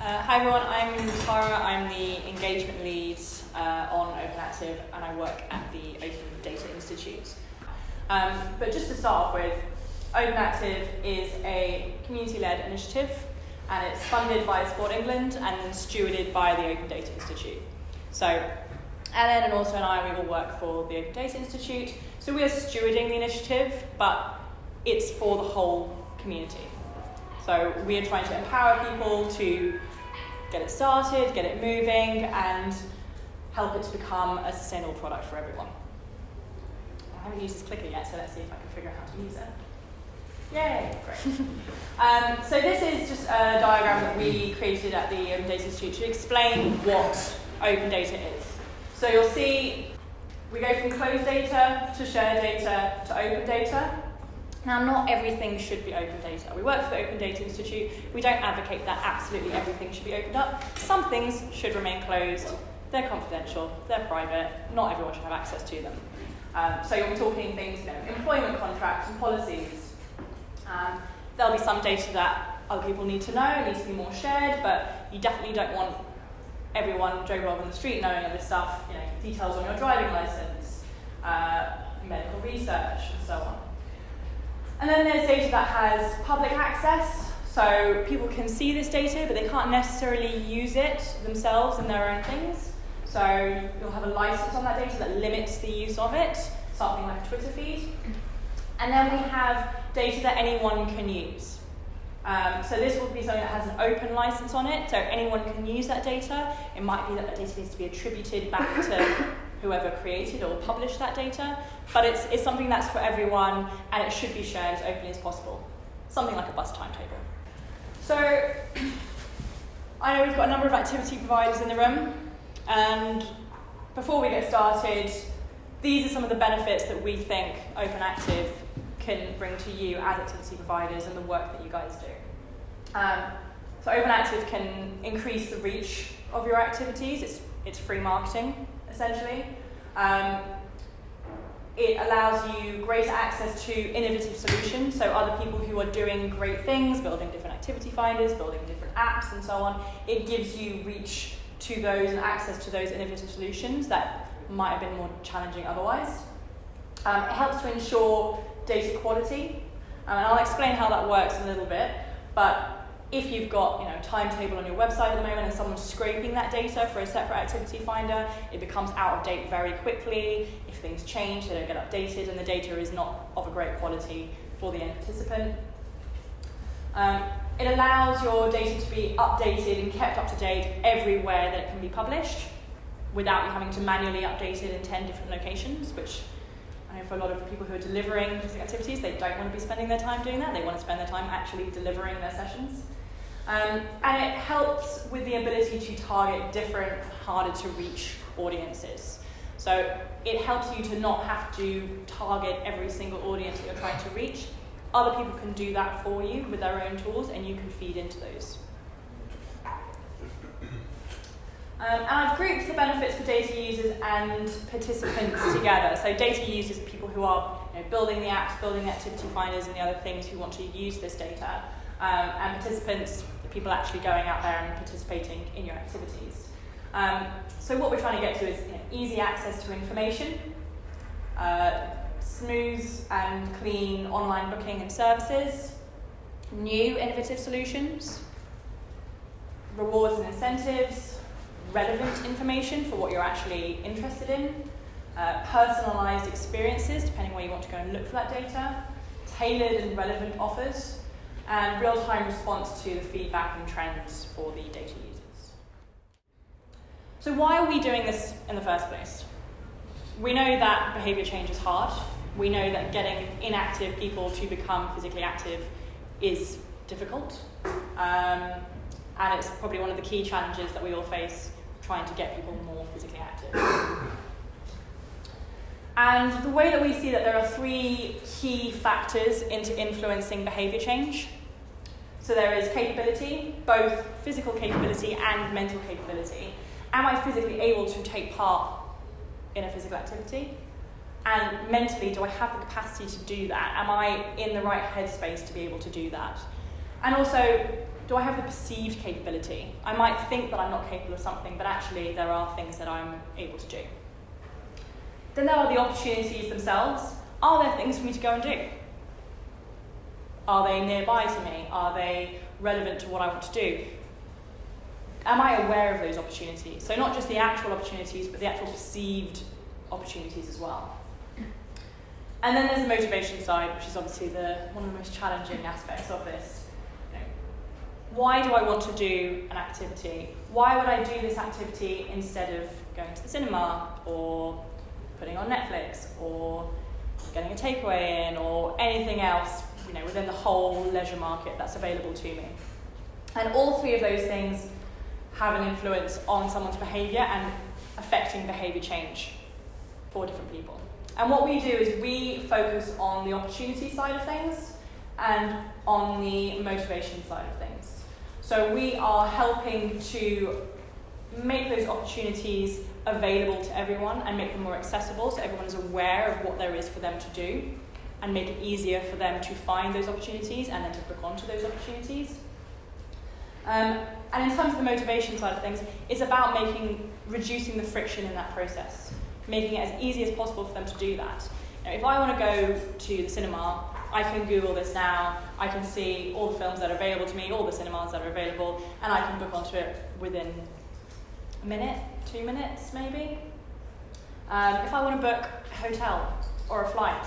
Hi everyone, I'm Tara. I'm the engagement lead on Open Active, and I work at the Open Data Institute. But just to start off with, Open Active is a community-led initiative, and it's funded by Sport England and stewarded by the Open Data Institute. So Ellen and also and I, we all work for the Open Data Institute. So we are stewarding the initiative, but it's for the whole community. So we are trying to empower people to get it started, get it moving, and help it to become a sustainable product for everyone. I haven't used this clicker yet, so let's see if I can figure out how to use it. Yay, great. So this is just a diagram that we created at the Open Data Institute to explain what open data is. So you'll see we go from closed data to shared data to open data. Now, not everything should be open data. We work for the Open Data Institute. We don't advocate that absolutely everything should be opened up. Some things should remain closed. They're confidential. They're private. Not everyone should have access to them. So you'll be talking things, employment contracts and policies. There'll be some data that other people need to know, needs to be more shared, but you definitely don't want everyone, Joe Blob on the street, knowing of this stuff, details on your driving license, medical research, and so on. And then there's data that has public access, so people can see this data, but they can't necessarily use it themselves in their own things. So you'll have a license on that data that limits the use of it, something like a Twitter feed. And then we have data that anyone can use. So this will be something that has an open license on it, so anyone can use that data. It might be that that data needs to be attributed back to whoever created or published that data, but it's something that's for everyone, and it should be shared as openly as possible. Something like a bus timetable. So I know we've got a number of activity providers in the room, and before we get started, these are some of the benefits that we think Open Active can bring to you as activity providers and the work that you guys do. So Open Active can increase the reach of your activities. It's free marketing, essentially. It allows you greater access to innovative solutions, so other people who are doing great things, building different activity finders, building different apps and so on. It gives you reach to those and access to those innovative solutions that might have been more challenging otherwise. It helps to ensure data quality, and I'll explain how that works in a little bit, but if you've got a timetable on your website at the moment and someone's scraping that data for a separate activity finder, it becomes out of date very quickly. If things change, they don't get updated, and the data is not of a great quality for the end participant. It allows your data to be updated and kept up to date everywhere that it can be published without you having to manually update it in 10 different locations, which I know for a lot of people who are delivering physical activities, they don't want to be spending their time doing that. They want to spend their time actually delivering their sessions. And it helps with the ability to target different, harder to reach audiences. So it helps you to not have to target every single audience that you're trying to reach. Other people can do that for you with their own tools, and you can feed into those. And I've grouped the benefits for data users and participants together. So data users, people who are building the apps, building the activity finders and the other things who want to use this data. And participants, the people actually going out there and participating in your activities. So what we're trying to get to is easy access to information, smooth and clean online booking and services, new innovative solutions, rewards and incentives, relevant information for what you're actually interested in, personalised experiences depending where you want to go and look for that data, tailored and relevant offers, and real-time response to the feedback and trends for the data users. So why are we doing this in the first place? We know that behaviour change is hard. We know that getting inactive people to become physically active is difficult. And it's probably one of the key challenges that we all face, trying to get people more physically active. And the way that we see that there are three key factors into influencing behaviour change. So there is capability, both physical capability and mental capability. Am I physically able to take part in a physical activity? And mentally, do I have the capacity to do that? Am I in the right headspace to be able to do that? And also, do I have the perceived capability? I might think that I'm not capable of something, but actually there are things that I'm able to do. Then there are the opportunities themselves. Are there things for me to go and do? Are they nearby to me? Are they relevant to what I want to do? Am I aware of those opportunities? So not just the actual opportunities, but the actual perceived opportunities as well. And then there's the motivation side, which is obviously one of the most challenging aspects of this. Why do I want to do an activity? Why would I do this activity instead of going to the cinema or putting on Netflix or getting a takeaway in or anything else, within the whole leisure market that's available to me? And all three of those things have an influence on someone's behaviour and affecting behaviour change for different people. And what we do is we focus on the opportunity side of things and on the motivation side of things. So we are helping to make those opportunities available to everyone and make them more accessible so everyone is aware of what there is for them to do and make it easier for them to find those opportunities and then to book onto those opportunities. And in terms of the motivation side of things, it's about reducing the friction in that process, making it as easy as possible for them to do that. If I want to go to the cinema, I can Google this now, I can see all the films that are available to me, all the cinemas that are available, and I can book onto it within a minute, 2 minutes maybe. If I want to book a hotel or a flight,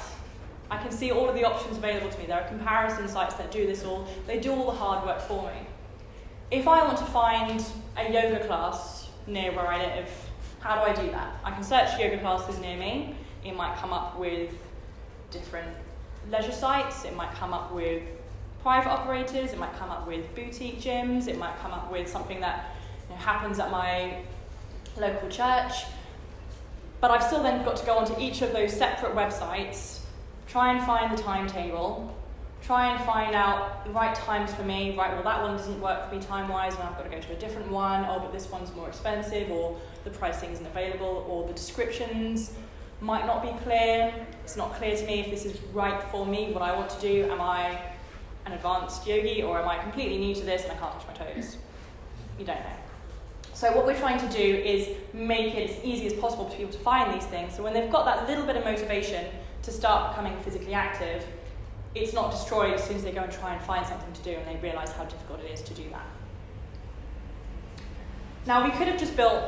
I can see all of the options available to me. There are comparison sites that do this all. They do all the hard work for me. If I want to find a yoga class near where I live, how do I do that? I can search yoga classes near me. It might come up with different leisure sites. It might come up with private operators. It might come up with boutique gyms. It might come up with something that happens at my local church. But I've still then got to go onto each of those separate websites, try and find the timetable, try and find out the right times for me. Right, well, that one doesn't work for me time-wise, and I've got to go to a different one. Oh, but this one's more expensive, or the pricing isn't available, or the descriptions might not be clear. It's not clear to me if this is right for me, what I want to do. Am I an advanced yogi, or am I completely new to this and I can't touch my toes? You don't know. So what we're trying to do is make it as easy as possible for people to find these things. So when they've got that little bit of motivation to start becoming physically active, it's not destroyed as soon as they go and try and find something to do and they realise how difficult it is to do that. Now, we could have just built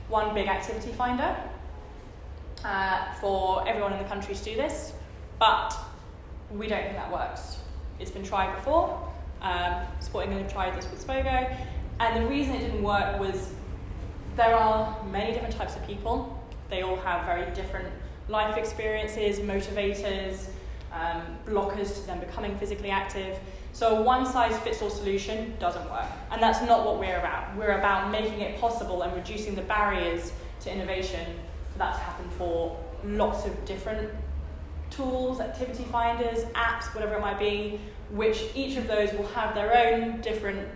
one big activity finder for everyone in the country to do this, but we don't think that works. It's been tried before. Sporting England tried this with Spogo, and the reason it didn't work was there are many different types of people. They all have very different life experiences, motivators, blockers to them becoming physically active. So a one-size-fits-all solution doesn't work. And that's not what we're about. We're about making it possible and reducing the barriers to innovation for that to happen for lots of different tools, activity finders, apps, whatever it might be, which each of those will have their own different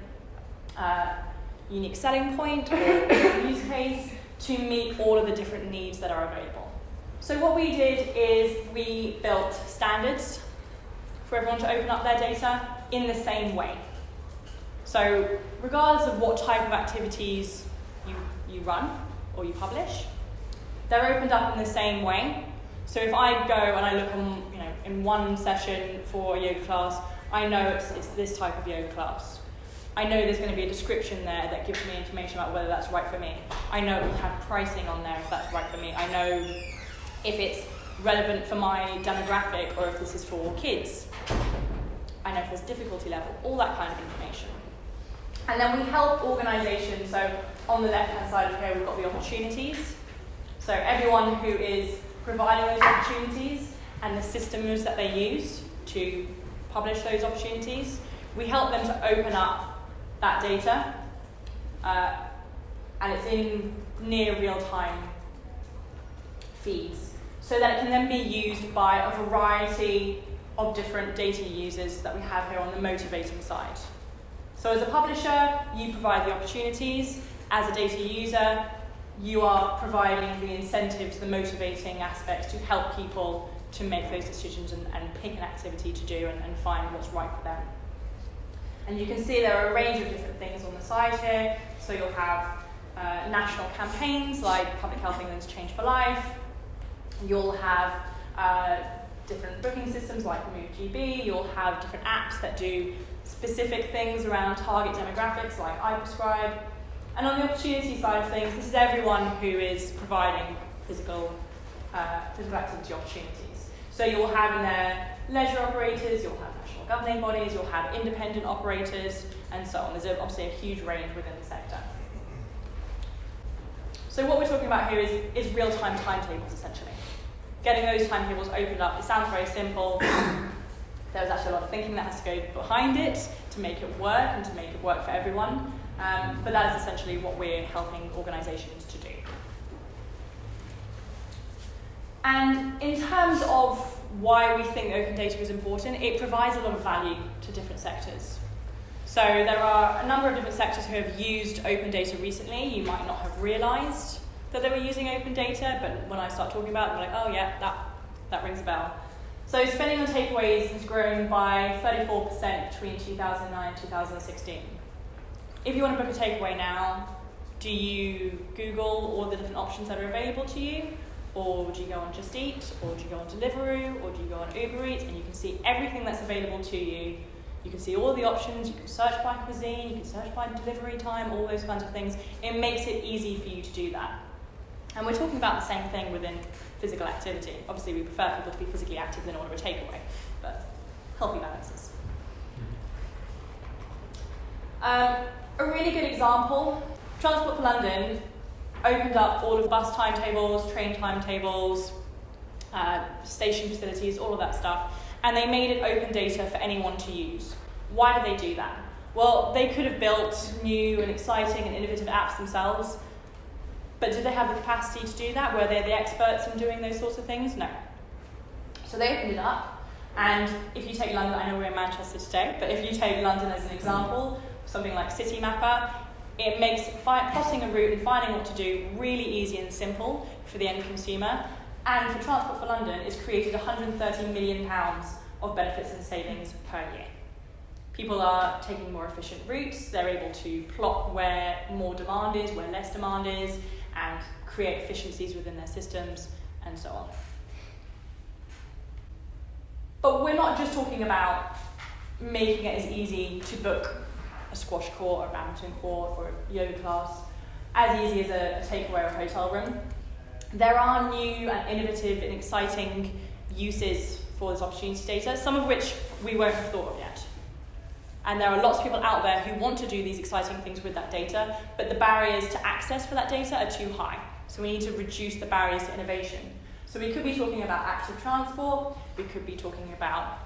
unique selling point or use case to meet all of the different needs that are available. So what we did is we built standards for everyone to open up their data in the same way. So regardless of what type of activities you run or you publish, they're opened up in the same way. So if I go and I look on, in one session for a yoga class, I know it's this type of yoga class. I know there's going to be a description there that gives me information about whether that's right for me. I know it will have pricing on there if that's right for me. I know if it's relevant for my demographic or if this is for kids. I know if there's difficulty level, all that kind of information. And then we help organisations, so on the left-hand side of here we've got the opportunities. So everyone who is providing those opportunities and the systems that they use to publish those opportunities, we help them to open up that data, and it's in near real-time feeds, so that it can then be used by a variety of different data users that we have here on the motivating side. So as a publisher, you provide the opportunities. As a data user, you are providing the incentives, the motivating aspects to help people to make those decisions and pick an activity to do and find what's right for them. And you can see there are a range of different things on the side here. So you'll have national campaigns like Public Health England's Change for Life. You'll have different booking systems like MoveGB. You'll have different apps that do specific things around target demographics like iPrescribe. And on the opportunity side of things, this is everyone who is providing physical activity opportunities. So you'll have in there leisure operators, you'll have national governing bodies, you'll have independent operators, and so on. There's obviously a huge range within the sector. So what we're talking about here is real-time timetables, essentially. Getting those timetables opened up, it sounds very simple. There's actually a lot of thinking that has to go behind it to make it work and to make it work for everyone. But that is essentially what we're helping organisations to do. And in terms of why we think open data is important, it provides a lot of value to different sectors. So there are a number of different sectors who have used open data recently. You might not have realised that they were using open data, but when I start talking about it, I'm like, oh yeah, that rings a bell. So spending on takeaways has grown by 34% between 2009 and 2016. If you want to book a takeaway now, do you Google all the different options that are available to you? Or do you go on Just Eat? Or do you go on Deliveroo? Or do you go on Uber Eats? And you can see everything that's available to you. You can see all the options. You can search by cuisine. You can search by delivery time, all those kinds of things. It makes it easy for you to do that. And we're talking about the same thing within physical activity. Obviously, we prefer people to be physically active than order a takeaway, but healthy balances. A really good example, Transport for London opened up all of the bus timetables, train timetables, station facilities, all of that stuff, and they made it open data for anyone to use. Why did they do that? Well, they could have built new and exciting and innovative apps themselves, but did they have the capacity to do that? Were they the experts in doing those sorts of things? No. So they opened it up, and if you take London, I know we're in Manchester today, but if you take London as an example, something like Citymapper, it makes plotting a route and finding what to do really easy and simple for the end consumer. And for Transport for London, it's created £130 million of benefits and savings per year. People are taking more efficient routes, they're able to plot where more demand is, where less demand is, and create efficiencies within their systems, and so on. But we're not just talking about making it as easy to book a squash court or a badminton court or a yoga class as easy as a takeaway or a hotel room. There are new and innovative and exciting uses for this opportunity data, some of which we won't have thought of yet. And there are lots of people out there who want to do these exciting things with that data, but the barriers to access for that data are too high. So we need to reduce the barriers to innovation. So we could be talking about active transport, we could be talking about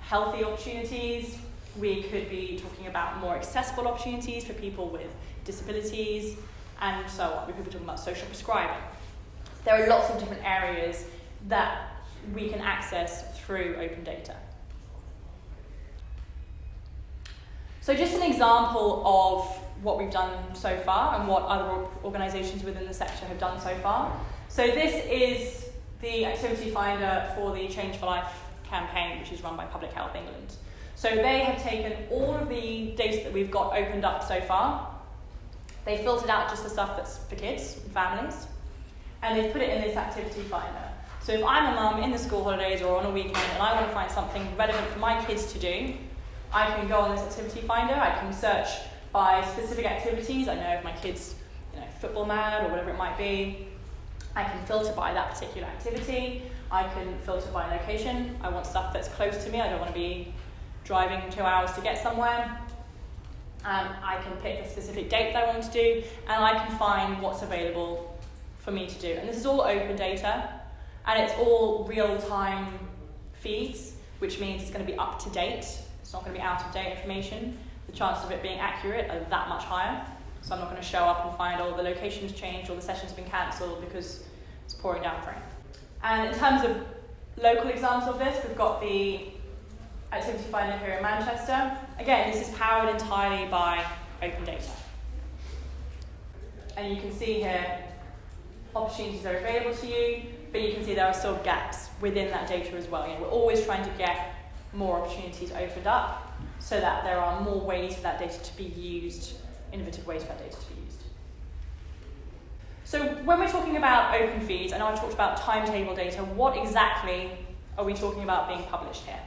healthy opportunities, we could be talking about more accessible opportunities for people with disabilities, and so on. We could be talking about social prescribing. There are lots of different areas that we can access through open data. So just an example of what we've done so far and what other organisations within the sector have done so far. So this is the activity finder for the Change for Life campaign, which is run by Public Health England. So they have taken all of the data that we've got opened up so far. They filtered out just the stuff that's for kids and families, and they've put it in this activity finder. So if I'm a mum in the school holidays or on a weekend and I want to find something relevant for my kids to do, I can go on this activity finder, I can search by specific activities. I know if my kid's football mad or whatever it might be. I can filter by that particular activity. I can filter by location. I want stuff that's close to me. I don't want to be driving 2 hours to get somewhere. I can pick a specific date that I want to do, and I can find what's available for me to do. And this is all open data, and it's all real-time feeds, which means it's going to be up to date. It's not going to be out-of-date information. The chances of it being accurate are that much higher. So I'm not going to show up and find, the location's changed or the session's been cancelled because it's pouring down rain. And in terms of local examples of this, we've got the activity finder here in Manchester. Again, this is powered entirely by open data. And you can see here, opportunities are available to you, but you can see there are still gaps within that data as well. We're always trying to get more opportunities opened up. so that there are more ways for that data to be used, innovative ways for that data to be used. So when we're talking about open feeds, I know I've talked about timetable data, what exactly are we talking about being published here?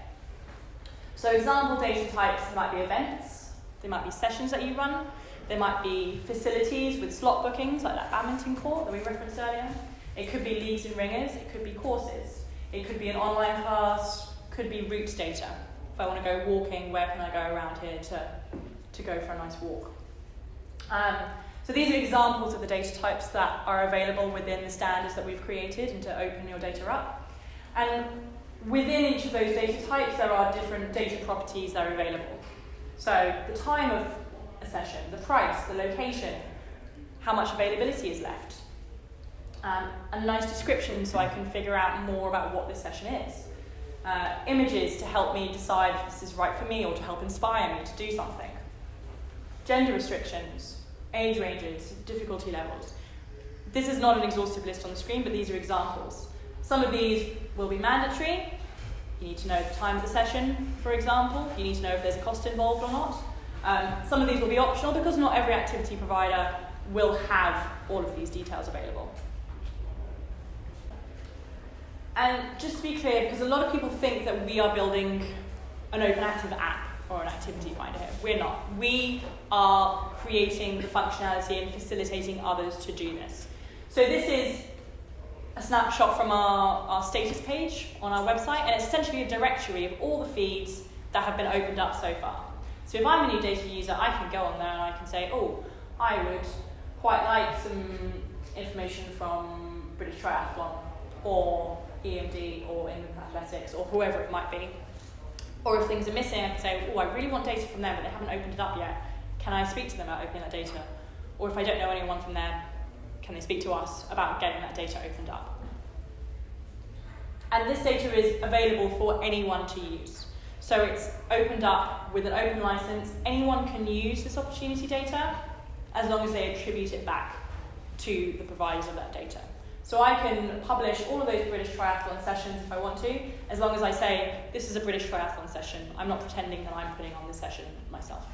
So example data types might be events, they might be sessions that you run, there might be facilities with slot bookings, like that badminton court that we referenced earlier. It could be leagues and ringers, it could be courses, it could be an online class, could be route data. If I want to go walking, where can I go around here to go for a nice walk? So these are examples of the data types that are available within the standards that we've created and to open your data up. And within each of those data types, there are different data properties that are available. So the time of a session, the price, the location, how much availability is left, and a nice description so I can figure out more about what this session is. Images to help me decide if this is right for me or to help inspire me to do something. Gender restrictions, age ranges, difficulty levels. This is not an exhaustive list on the screen, but these are examples. Some of these will be mandatory. You need to know the time of the session, for example. You need to know if there's a cost involved or not. Some of these will be optional because not every activity provider will have all of these details available. And just to be clear, because a lot of people think that we are building an open active app or an activity finder here. We're not. We are creating the functionality and facilitating others to do this. So this is a snapshot from our status page on our website, and it's essentially a directory of all the feeds that have been opened up so far. So if I'm a new data user, I can go on there and I can say, oh, I would quite like some information from British Triathlon or EMD or England Athletics or whoever it might be. Or if things are missing, I can say, oh, I really want data from them, but they haven't opened it up yet. Can I speak to them about opening that data? Or if I don't know anyone from there, can they speak to us about getting that data opened up? And this data is available for anyone to use. So it's opened up with an open license. Anyone can use this opportunity data as long as they attribute it back to the providers of that data. So I can publish all of those British Triathlon sessions if I want to, as long as I say, this is a British Triathlon session. I'm not pretending that I'm putting on this session myself.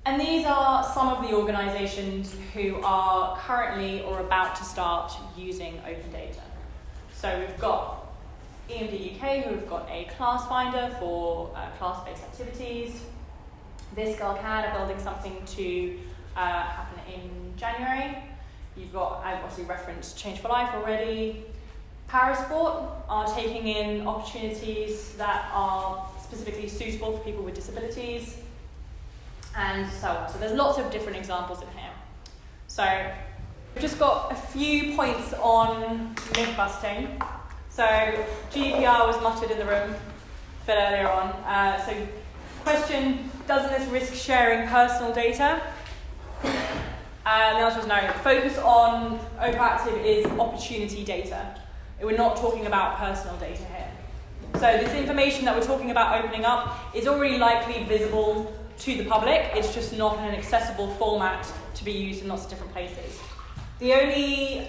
And these are some of the organisations who are currently or about to start using open data. So we've got EMD UK, who have got a class finder for class-based activities. This Girl Can are building something to happen in January. You've got, I've obviously referenced Change for Life already. Parasport are taking in opportunities that are specifically suitable for people with disabilities, and so on. So there's lots of different examples in here. So we've just got a few points on myth busting. So GDPR was muttered in the room a bit earlier on. So question, doesn't this risk sharing personal data? And the answer is no. Focus on OpenActive is opportunity data. We're not talking about personal data here. So this information that we're talking about opening up is already likely visible to the public. It's just not in an accessible format to be used in lots of different places. The only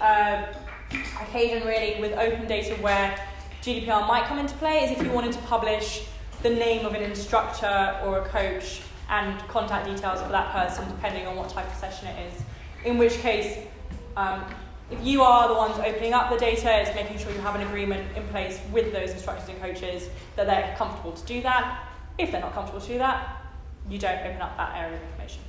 occasion really with open data where GDPR might come into play is if you wanted to publish the name of an instructor or a coach and contact details for that person depending on what type of session it is. In which case, if you are the ones opening up the data, it's making sure you have an agreement in place with those instructors and coaches that they're comfortable to do that. If they're not comfortable to do that, you don't open up that area of information.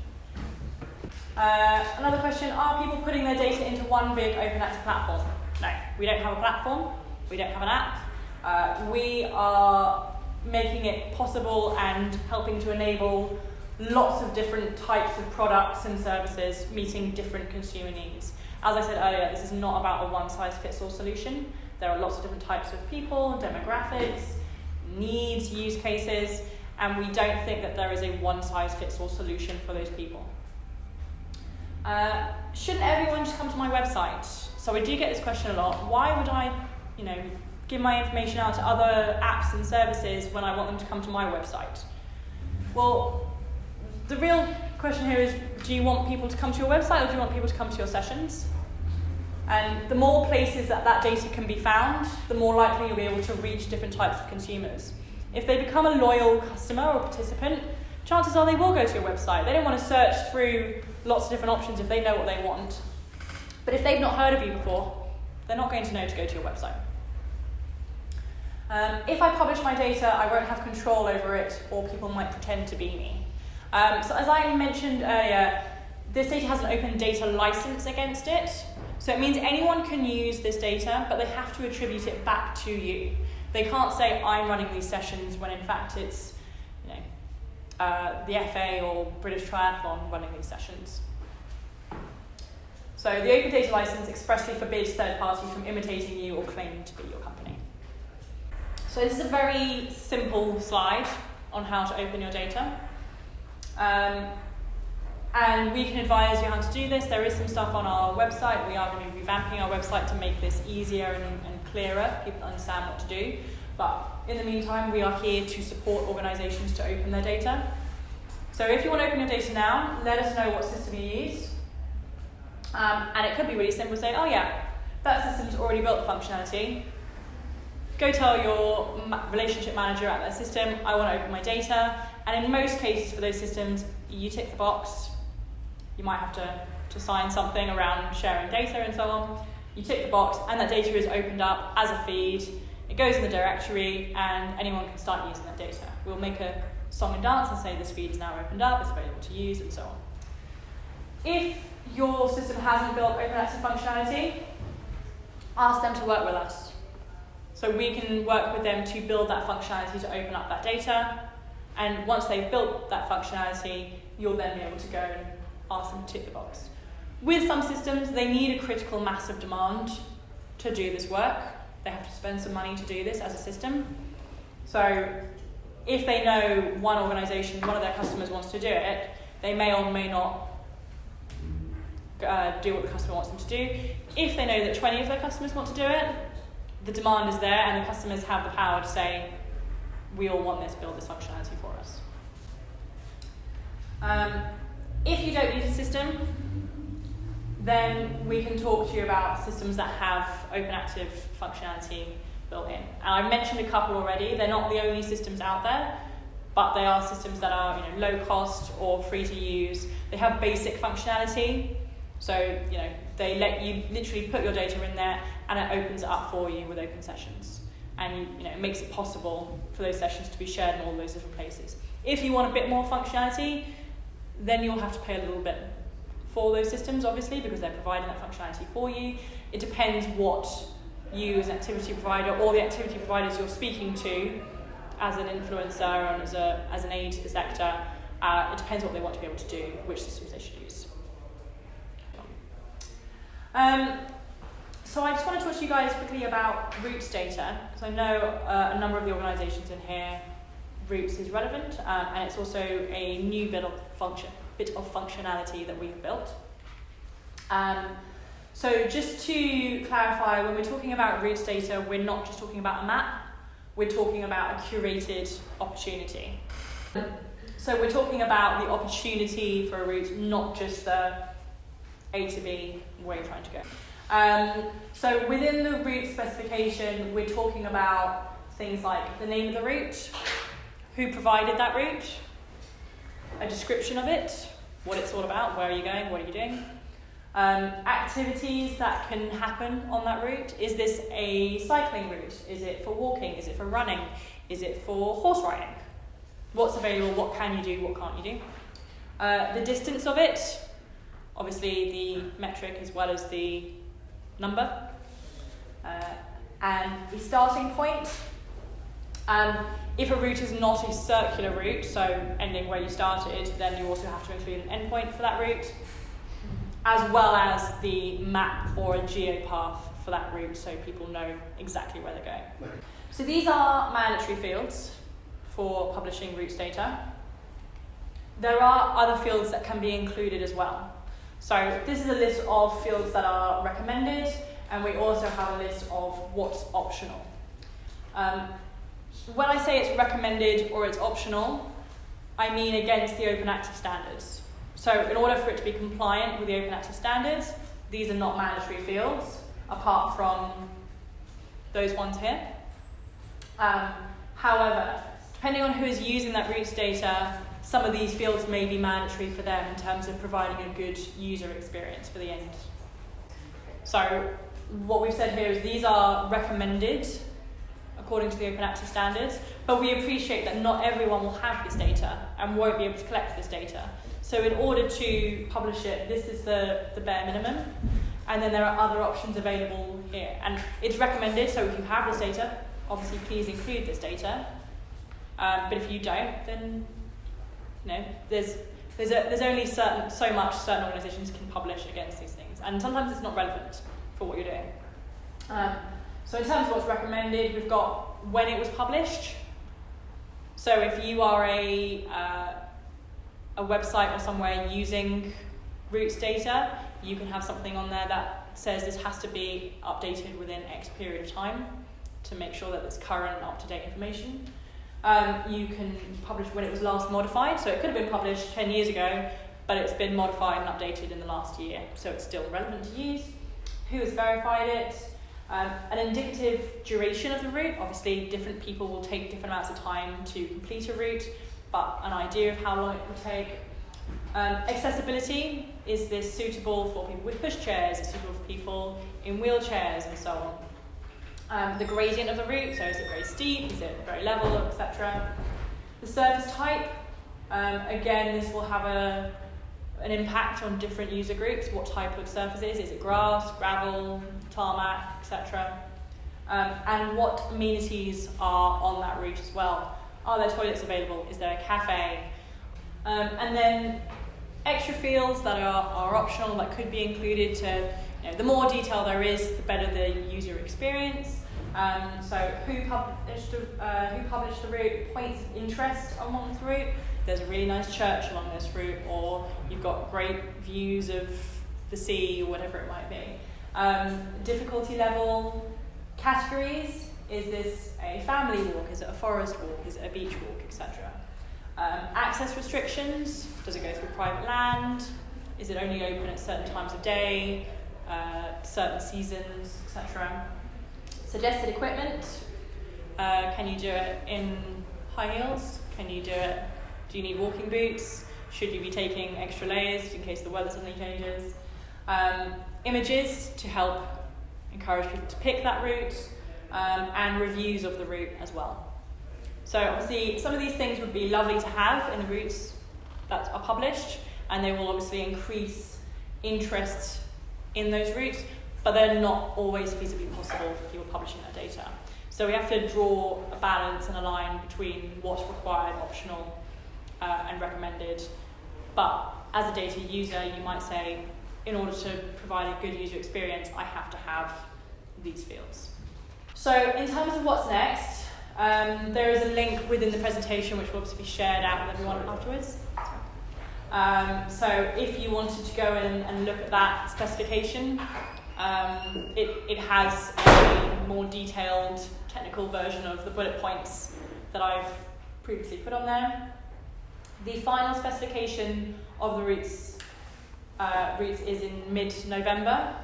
Another question, are people putting their data into one big open active platform? No, we don't have a platform, we don't have an app. We are making it possible and helping to enable lots of different types of products and services meeting different consumer needs. As I said earlier, this is not about a one-size-fits-all solution. There are lots of different types of people, demographics, needs, use cases, and we don't think that there is a one-size-fits-all solution for those people. Shouldn't everyone just come to my website? So I do get this question a lot. Why would I, give my information out to other apps and services when I want them to come to my website? Well, the real question here is, do you want people to come to your website or do you want people to come to your sessions? And the more places that that data can be found, the more likely you'll be able to reach different types of consumers. If they become a loyal customer or participant, chances are they will go to your website. They don't want to search through lots of different options if they know what they want. But if they've not heard of you before, they're not going to know to go to your website. If I publish my data, I won't have control over it, or people might pretend to be me. So as I mentioned earlier, this data has an open data license against it. So it means anyone can use this data, but they have to attribute it back to you. They can't say, I'm running these sessions, when in fact it's the FA or British Triathlon running these sessions. So the open data license expressly forbids third parties from imitating you or claiming to be your company. So this is a very simple slide on how to open your data. And we can advise you how to do this. There is some stuff on our website. We are going to be revamping our website to make this easier and clearer, people understand what to do. But in the meantime, we are here to support organisations to open their data. So if you want to open your data now, let us know what system you use. And it could be really simple, say, oh yeah, that system's already built the functionality. Go tell your relationship manager at that system, I want to open my data. And in most cases for those systems, you tick the box. You might have to sign something around sharing data and so on. You tick the box, and that data is opened up as a feed. It goes in the directory, and anyone can start using that data. We'll make a song and dance and say this feed is now opened up, it's available to use, and so on. If your system hasn't built open access functionality, ask them to work with us. So we can work with them to build that functionality to open up that data. And once they've built that functionality, you'll then be able to go and ask them to tick the box. With some systems, they need a critical mass of demand to do this work. They have to spend some money to do this as a system. So if they know one organisation, one of their customers wants to do it, they may or may not do what the customer wants them to do. If they know that 20 of their customers want to do it, the demand is there and the customers have the power to say, we all want this, build this functionality for us. If you don't use a system, then we can talk to you about systems that have open active functionality built in. And I've mentioned a couple already. They're not the only systems out there, but they are systems that are low cost or free to use. They have basic functionality. So they let you literally put your data in there and it opens it up for you with open sessions. And it makes it possible for those sessions to be shared in all those different places. If you want a bit more functionality, then you'll have to pay a little bit for those systems, obviously, because they're providing that functionality for you. It depends what you as an activity provider or the activity providers you're speaking to as an influencer and as an aid to the sector. It depends what they want to be able to do, which systems they should use. So I just want to talk to you guys quickly about Roots data, because I know a number of the organisations in here, Roots is relevant, and it's also a new bit of functionality that we've built. So just to clarify, when we're talking about Roots data, we're not just talking about a map, we're talking about a curated opportunity. So we're talking about the opportunity for a route, not just the A to B, where you're trying to go. So within the route specification, we're talking about things like the name of the route, who provided that route, a description of it, what it's all about, where are you going, what are you doing, activities that can happen on that route. Is this a cycling route? Is it for walking? Is it for running? Is it for horse riding? What's available? What can you do? What can't you do? The distance of it, obviously the metric as well as the number, and the starting point. If a route is not a circular route, so ending where you started, then you also have to include an endpoint for that route, as well as the map or a geopath for that route, so people know exactly where they're going. So these are mandatory fields for publishing routes data. There are other fields that can be included as well. So this is a list of fields that are recommended, and we also have a list of what's optional. When I say it's recommended or it's optional, I mean against the open access standards. So in order for it to be compliant with the open access standards, these are not mandatory fields, apart from those ones here. However, depending on who is using that routes data, some of these fields may be mandatory for them in terms of providing a good user experience for the end. So what we've said here is these are recommended according to the Open Access standards, but we appreciate that not everyone will have this data and won't be able to collect this data. So in order to publish it, this is the bare minimum, and then there are other options available here. And it's recommended, so if you have this data, obviously please include this data. But if you don't, then there's only so much certain organisations can publish against these things, and sometimes it's not relevant for what you're doing. So in terms of what's recommended, we've got when it was published. So if you are a website or somewhere using routes data, you can have something on there that says this has to be updated within X period of time to make sure that it's current and up-to-date information. You can publish when it was last modified, so it could have been published 10 years ago, but it's been modified and updated in the last year, so it's still relevant to use. Who has verified it? An indicative duration of the route. Obviously, different people will take different amounts of time to complete a route, but an idea of how long it will take. Accessibility, is this suitable for people with pushchairs? Is it suitable for people in wheelchairs and so on? The gradient of the route, so is it very steep, is it very level, etc. The surface type, again, this will have an impact on different user groups, what type of surface it is it grass, gravel, tarmac, etc. And what amenities are on that route as well. Are there toilets available? Is there a cafe? And then extra fields that are optional that could be included to, the more detail there is, the better the user experience. So who published the route, points of interest along the route. There's a really nice church along this route, or you've got great views of the sea, or whatever it might be. Difficulty level, categories. Is this a family walk? Is it a forest walk? Is it a beach walk, etc.? Access restrictions. Does it go through private land? Is it only open at certain times of day, certain seasons, etc.? Suggested equipment. Can you do it in high heels? Can you do it? Do you need walking boots? Should you be taking extra layers in case the weather suddenly changes? Images to help encourage people to pick that route, and reviews of the route as well. So obviously some of these things would be lovely to have in the routes that are published, and they will obviously increase interest in those routes, but they're not always feasibly possible for people publishing that data. So we have to draw a balance and a line between what's required, optional, and recommended. But as a data user, you might say, in order to provide a good user experience, I have to have these fields. So in terms of what's next, there is a link within the presentation which will obviously be shared out with everyone afterwards. So if you wanted to go in and look at that specification, it has a more detailed technical version of the bullet points that I've previously put on there. The final specification of the routes is in mid-November,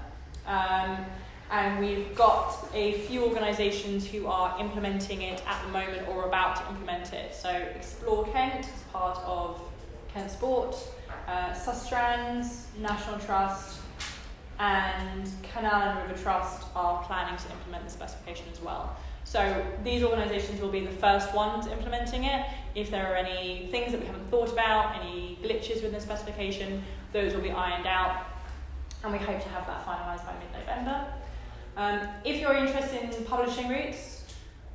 and we've got a few organisations who are implementing it at the moment or about to implement it. So Explore Kent is part of Kent Sport, Sustrans, National Trust, and Canal and River Trust are planning to implement the specification as well. So these organisations will be the first ones implementing it. If there are any things that we haven't thought about, any glitches within the specification, those will be ironed out, and we hope to have that finalised by mid-November. If you're interested in publishing routes,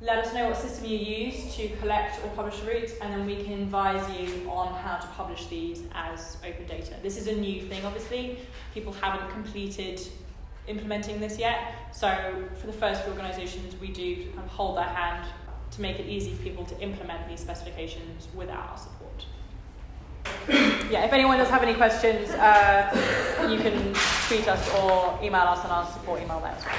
let us know what system you use to collect or publish routes, and then we can advise you on how to publish these as open data. This is a new thing, obviously. People haven't completed implementing this yet, so for the first few organisations, we do kind of hold their hand to make it easy for people to implement these specifications without our support. Yeah, if anyone does have any questions, you can tweet us or email us on our support email there as well.